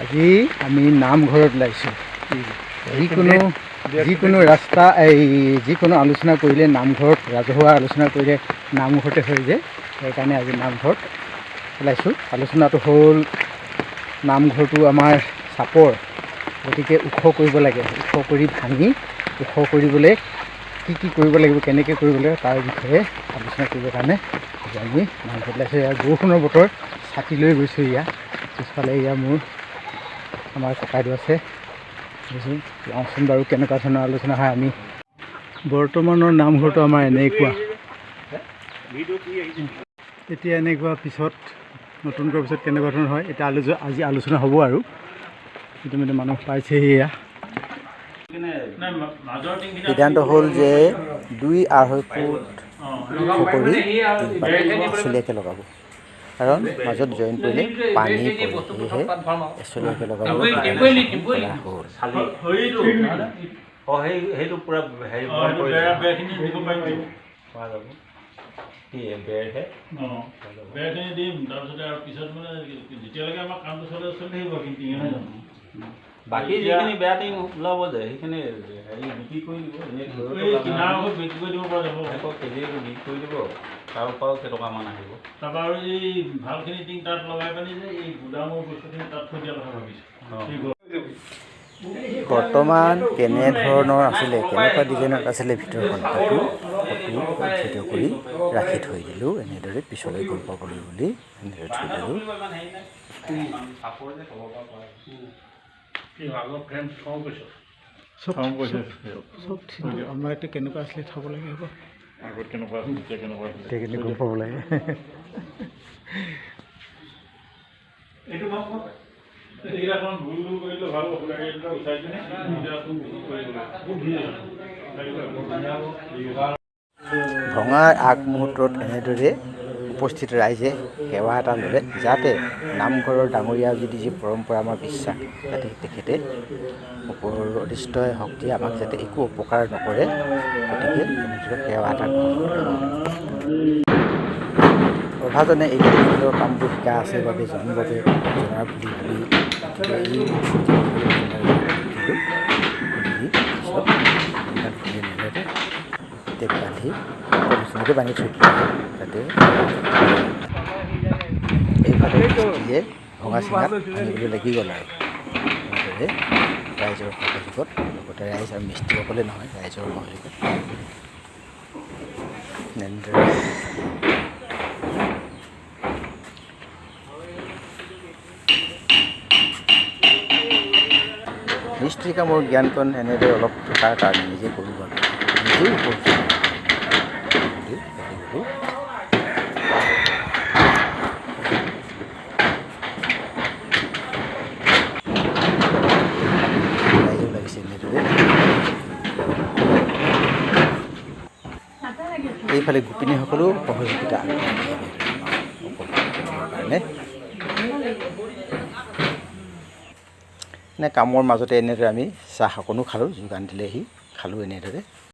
আজি আমি নামঘৰত ওলাইছোঁ। যিকোনো ৰাস্তা যিকোনো আলোচনা কৰিলে নামঘৰত ৰাজহুৱা আলোচনা কৰিলে নামঘৰতে হৈ যায়। সেইকাৰণে আজি নামঘৰত ওলাইছোঁ। আলোচনাটো হ'ল নামঘৰটো আমাৰ চাপৰ, গতিকে ওখ কৰিব লাগে। ওখ কৰি ভাঙি ওখ কৰিবলৈ কি কৰিব লাগিব, কেনেকৈ কৰিব লাগিব তাৰ বিষয়ে আলোচনা কৰিবৰ কাৰণে আমি নামঘৰত ওলাইছোঁ। ইয়াৰ বৰষুণৰ বতৰ, ছাতি লৈ গৈছোঁ। পিছফালে আমাৰ ককাইদেউ আছে। লওঁচোন বাৰু কেনেকুৱা ধৰণৰ আলোচনা হয়। আমি বৰ্তমানৰ নামঘৰটো আমাৰ এনেকুৱা, এতিয়া এনেকুৱা, পিছত নতুনকৈ পিছত কেনেকুৱা ধৰণৰ হয় এতিয়া আজি আলোচনা হ'ব। আৰু ইতিমধ্যে মানুহ পাইছেহি। সিদ্ধান্ত হ'ল যে 2-2.5 ফুট কৰি এচলীয়াকৈ লগাব, কাৰণ মাজত জইন কৰিলে পানী পৰে, সেয়েহে এচলীয়াকৈ লগাব হ'ল। বেৰখিনি দিম, তাৰপিছতে আৰু পিছত মানে যেতিয়ালৈকে আমাৰ কামটো চলি থাকিব। বাকী যিখিনি বেয়া টিং ওলাব যে সেইখিনি বিক্ৰী কৰি দিব, কিনাৰ আগত বিক্ৰী কৰি দিব পৰা যাব। কেজি বিক্ৰী কৰি দিব, তাৰ পৰাও কেইটকামান আহিব। তাৰপৰা আৰু এই ভালখিনি টিং তাত লগাই পানি যে এই গুদামৰ বস্তুখিনি তাত থৈ দিয়া কথা ভাবিছোঁ। বৰ্তমান কেনেধৰণৰ আছিলে, কেনেকুৱা ডিজাইনত আছিলে ভিতৰখন, ফটো ভিডিঅ' কৰি ৰাখি থৈ দিলোঁ। এনেদৰে পিছলৈ গম পাবলৈ বুলি এনেদৰে থৈ দিলোঁ। আমাৰ এতিয়া কেনেকুৱা আছিলে চাব লাগে, হ'ব আগত কেনেকুৱা আছিল, এতিয়া কেনেকুৱা আছিল সেইখিনি গম পাব লাগে। ভঙাৰ আগমুহূৰ্তত এনেদৰে উপস্থিত ৰাইজে সেৱা এটা ল'লে, যাতে নামঘৰৰ ডাঙৰীয়া যি পৰম্পৰা, আমাৰ বিশ্বাস, যাতে তেখেতে ওপৰৰ অদৃষ্ট শক্তিয়ে আমাক যাতে একো অপকাৰ নকৰে, গতিকে এনেদৰে সেৱা এটা গ্ৰহণ কৰে। ৰভাজনে এই খেলৰ কামবোৰ শিকা আছে বাবে জনাৰ বুলি ভাবি টেপ বান্ধি পলিথিনকে বান্ধি থৈ দিলে, যাতে এইফালে মিস্ত্ৰীয়ে ভঙা চিঙাত ভাঙিবলৈ লাগি গ'ল। আৰু এনেদৰে ৰাইজৰ সহযোগত, লগতে ৰাইজ আৰু মিস্ত্ৰীসকলে নহয়, ৰাইজৰ সহযোগত এনেদৰে মিস্ত্ৰী কামৰ জ্ঞানকণ এনেদৰে অলপ থকাৰ কাৰণে নিজে কৰোঁ বাবে নিজেও উপকৃত ৰাইজেও লাগিছে। এনেদৰে এইফালে গোপিনীসকলেও সহযোগিতা কাৰণে কামৰ মাজতে এনেদৰে আমি চাহ অকণো খালোঁ, যোগান দিলেহি, খালোঁ এনেদৰে।